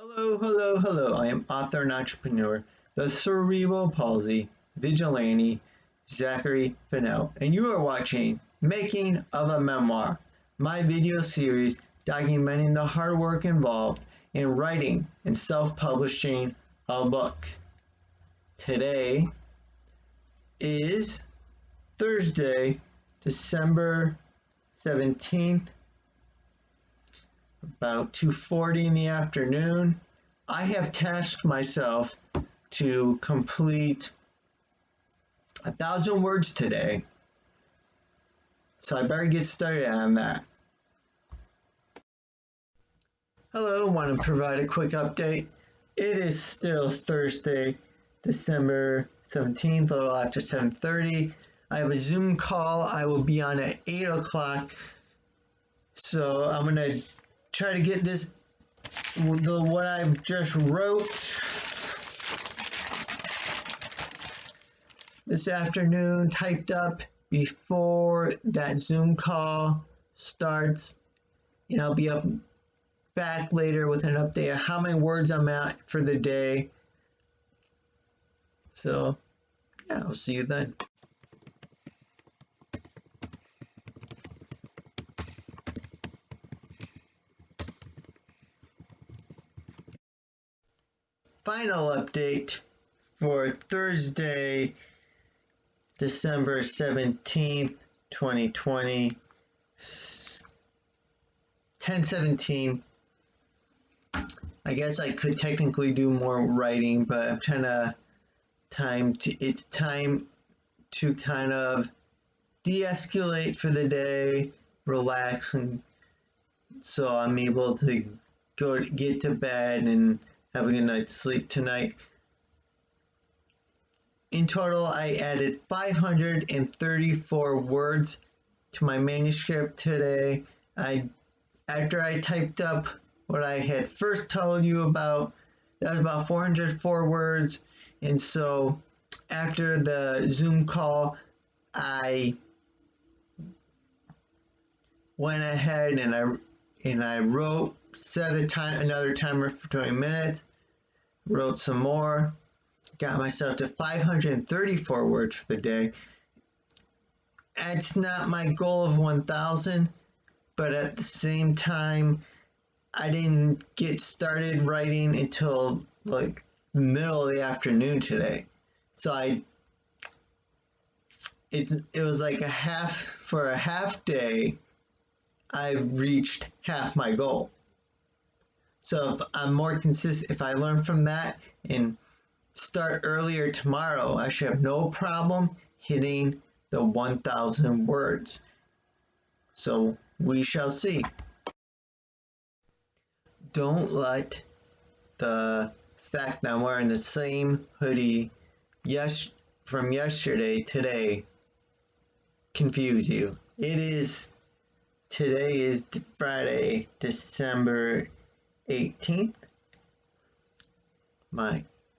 Hello, hello, hello. I am author and entrepreneur, the cerebral palsy vigilante, Zachary Fennell, and you are watching Making of a Memoir, my video series documenting the hard work involved in writing and self-publishing a book. Today is Thursday, December 17th, about 2:40 in the afternoon. I have tasked myself to complete 1,000 words today, so I better get started on that. Hello, want to provide a quick update. It is still Thursday, December 17th, a little after 7:30. I have a Zoom call I will be on at 8 o'clock, so I'm going to try to get this, what I've just wrote this afternoon, typed up before that Zoom call starts, and I'll be back later with an update of how many words I'm at for the day. So yeah, I'll see you then. Final update for Thursday, December 17th, 2020, 10:17. I guess I could technically do more writing, but I'm trying to it's time to kind of de-escalate for the day, relax, and so I'm able to get to bed and have a good night's sleep tonight. In total, I added 534 words to my manuscript today. After I typed up what I had first told you about, that was about 404 words. And so after the Zoom call, I went ahead and I wrote, set another timer for 20 minutes, wrote some more, got myself to 534 words for the day. It's not my goal of 1,000, but at the same time, I didn't get started writing until like the middle of the afternoon today. So it was like for a half day, I reached half my goal. So if I'm more consistent, if I learn from that and start earlier tomorrow, I should have no problem hitting the 1,000 words. So we shall see. Don't let the fact that I'm wearing the same hoodie from yesterday today confuse you. Today is Friday, December 18th.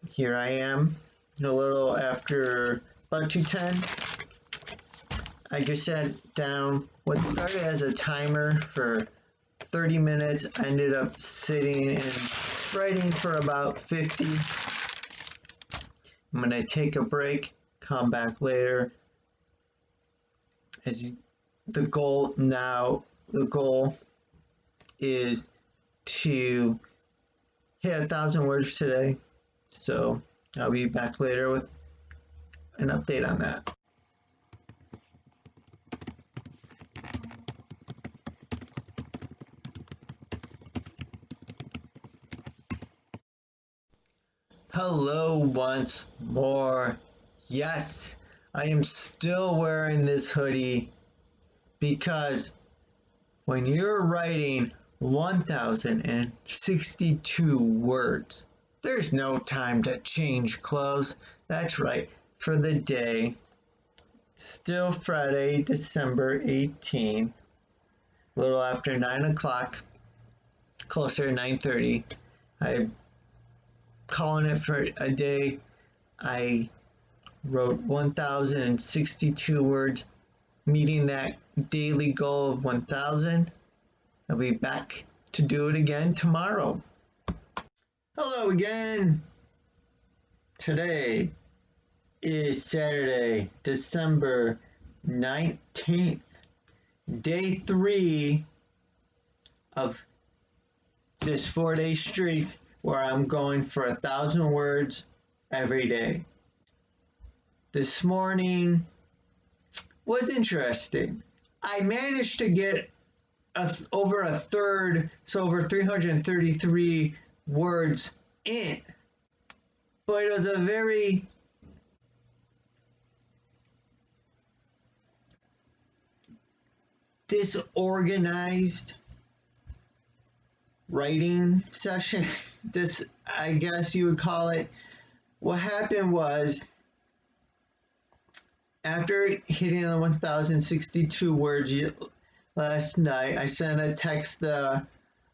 Here I am, a little after about 2:10. I just sat down. What started as a timer for 30 minutes ended up sitting and writing for about 50. I'm going to take a break, come back later. The goal is to hit 1,000 words today. So I'll be back later with an update on that. Hello once more. Yes, I am still wearing this hoodie because when you're writing 1,062 words, there's no time to change clothes. That's right, for the day, still Friday, December 18th, a little after 9 o'clock, closer to 9:30. I'm calling it for a day. I wrote 1,062 words, meeting that daily goal of 1,000. I'll be back to do it again tomorrow. Hello again. Today is Saturday, December 19th, day 3 of this 4-day streak where I'm going for 1,000 words every day. This morning was interesting. I managed to get over a third, so over 333 words in, but it was a very disorganized writing session. This, I guess you would call it. What happened was, after hitting the 1,062 words last night, I sent a text to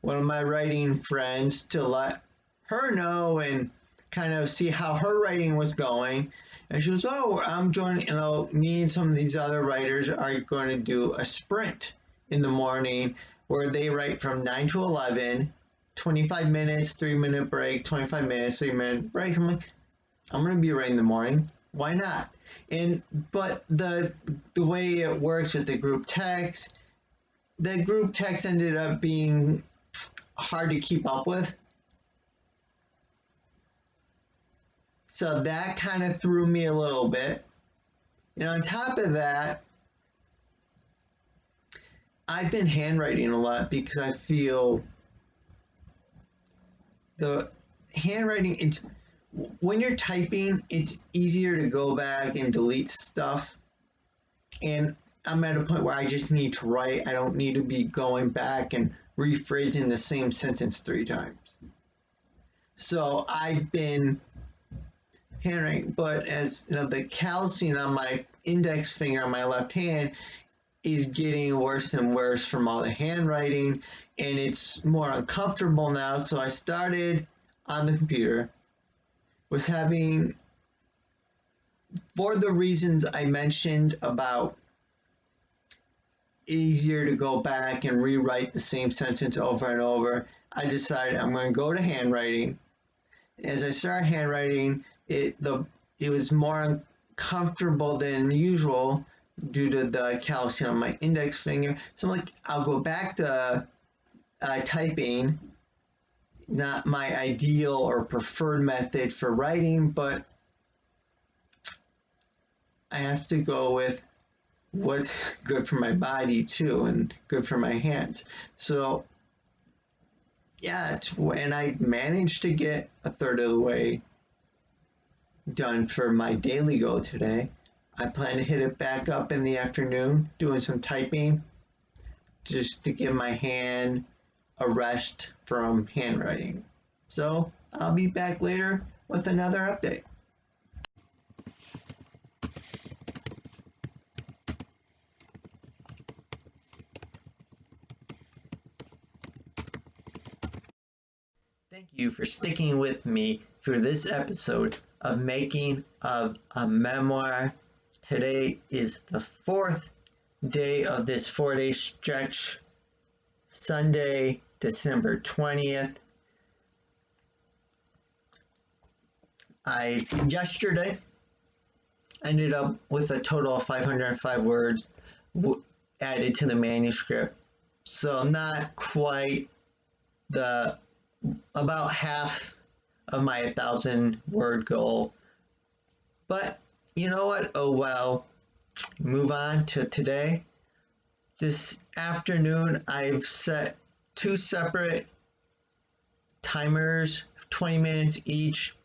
one of my writing friends to let her know and kind of see how her writing was going. And she goes, "Oh, I'm joining, me and some of these other writers are going to do a sprint in the morning where they write from 9 to 11, 25 minutes, 3-minute break, 25 minutes, 3-minute break." I'm like, I'm going to be writing in the morning. Why not? But the way it works with the group text ended up being hard to keep up with. So that kind of threw me a little bit. And on top of that, I've been handwriting a lot because I feel the handwriting, it's when you're typing, it's easier to go back and delete stuff. And I'm at a point where I just need to write. I don't need to be going back and rephrasing the same sentence 3 times. So I've been handwriting, but as the callousing on my index finger on my left hand is getting worse and worse from all the handwriting, and it's more uncomfortable now. So I started on the computer, was having, for the reasons I mentioned about easier to go back and rewrite the same sentence over and over, I decided I'm going to go to handwriting. As I started handwriting, it was more uncomfortable than usual due to the callousing on my index finger. So I'm like, I'll go back to typing. Not my ideal or preferred method for writing, but I have to go with what's good for my body too and good for my hands. So yeah, and I managed to get a third of the way done for my daily goal today. I plan to hit it back up in the afternoon, doing some typing, just to give my hand a rest from handwriting. So I'll be back later with another update. Thank you for sticking with me through this episode of Making of a Memoir. Today is the 4th day of this 4-day stretch, Sunday, December 20th. I yesterday ended up with a total of 505 words added to the manuscript. So not quite about half of my 1,000 word goal. But you know what? Oh well. Move on to today. This afternoon, I've set 2 separate timers, 20 minutes each.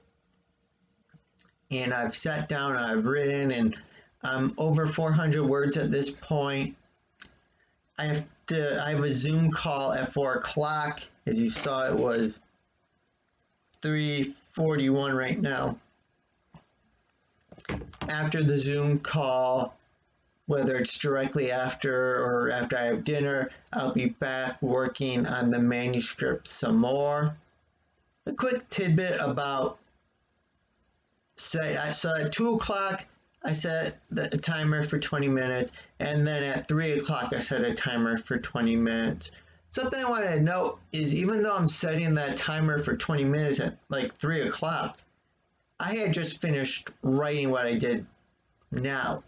And I've sat down, I've written, and I'm over 400 words at this point. I have a Zoom call at 4 o'clock. As you saw, it was 3:41 right now. After the Zoom call, whether it's directly after or after I have dinner, I'll be back working on the manuscript some more. A quick tidbit about, so at 2 o'clock, I set the timer for 20 minutes, and then at 3 o'clock, I set a timer for 20 minutes. Something I want to note is even though I'm setting that timer for 20 minutes at like 3 o'clock, I had just finished writing what I did now.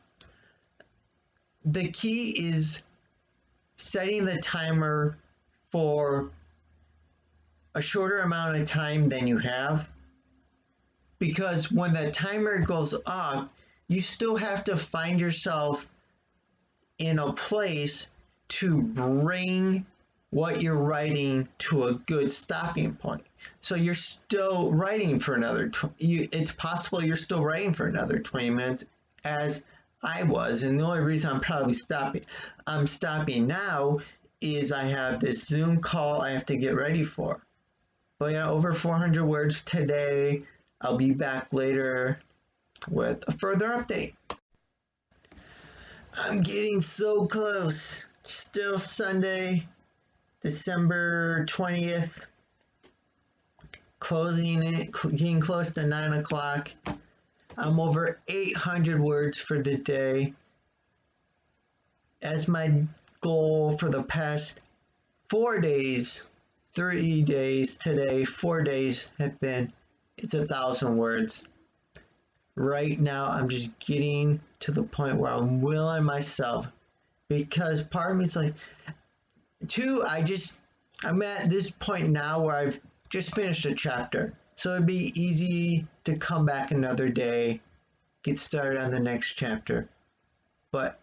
The key is setting the timer for a shorter amount of time than you have, because when the timer goes up, you still have to find yourself in a place to bring what you're writing to a good stopping point. So you're still writing for another, it's possible you're still writing for another 20 minutes as I was. And the only reason I'm stopping now is I have this Zoom call I have to get ready for. But yeah, over 400 words today. I'll be back later with a further update. I'm getting so close. Still Sunday, December 20th. Closing it, getting close to 9 o'clock. I'm over 800 words for the day. As my goal for the past 4 days, 3 days today, 4 days have been, it's 1,000 words. Right now, I'm just getting to the point where I'm willing myself, because part of me is like, I'm at this point now where I've just finished a chapter. So it'd be easy to come back another day, get started on the next chapter. But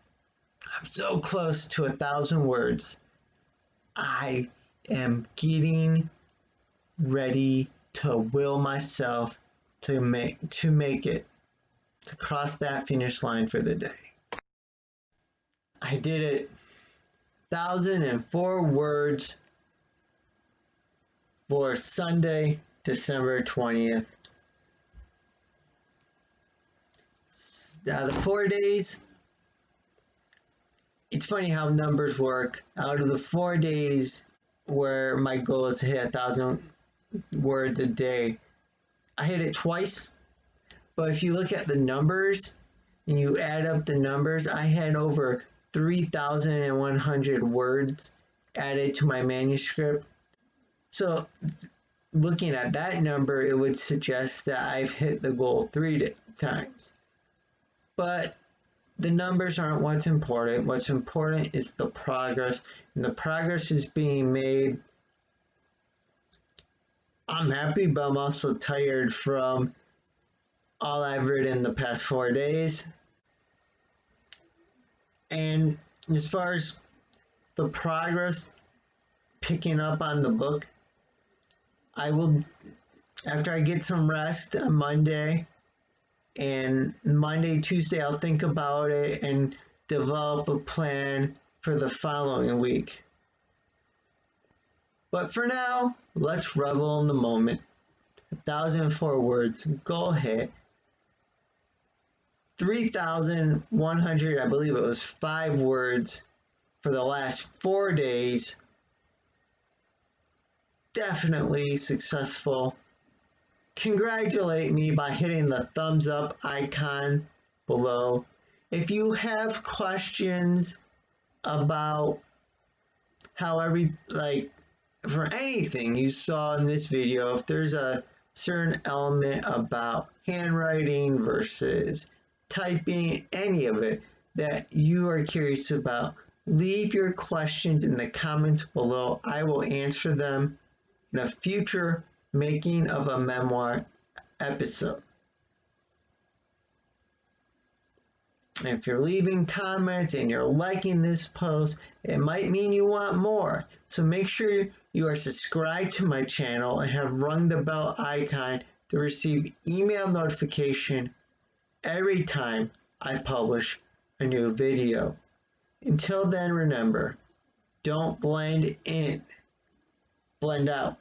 I'm so close to 1,000 words. I am getting ready to will myself to make it, to cross that finish line for the day. I did it. 1,004 words for Sunday, December 20th. Now the 4 days, it's funny how numbers work. Out of the 4 days where my goal is to hit 1,000 words a day, I hit it twice. But if you look at the numbers and you add up the numbers, I had over 3,100 words added to my manuscript. So looking at that number, it would suggest that I've hit the goal 3 times. But the numbers aren't what's important. What's important is the progress, and the progress is being made. I'm happy, but I'm also tired from all I've written the past 4 days. And as far as the progress picking up on the book, I will, after I get some rest on Monday, and Monday, Tuesday, I'll think about it and develop a plan for the following week. But for now, let's revel in the moment. 1,004 words, goal hit. 3,100, I believe it was 5 words for the last 4 days. Definitely successful. Congratulate me by hitting the thumbs up icon below. If you have questions about how for anything you saw in this video, if there's a certain element about handwriting versus typing, any of it that you are curious about, leave your questions in the comments below. I will answer them in a future making of a memoir episode. And if you're leaving comments and you're liking this post, it might mean you want more. So make sure you are subscribed to my channel and have rung the bell icon to receive email notification every time I publish a new video. Until then, remember, don't blend in, blend out.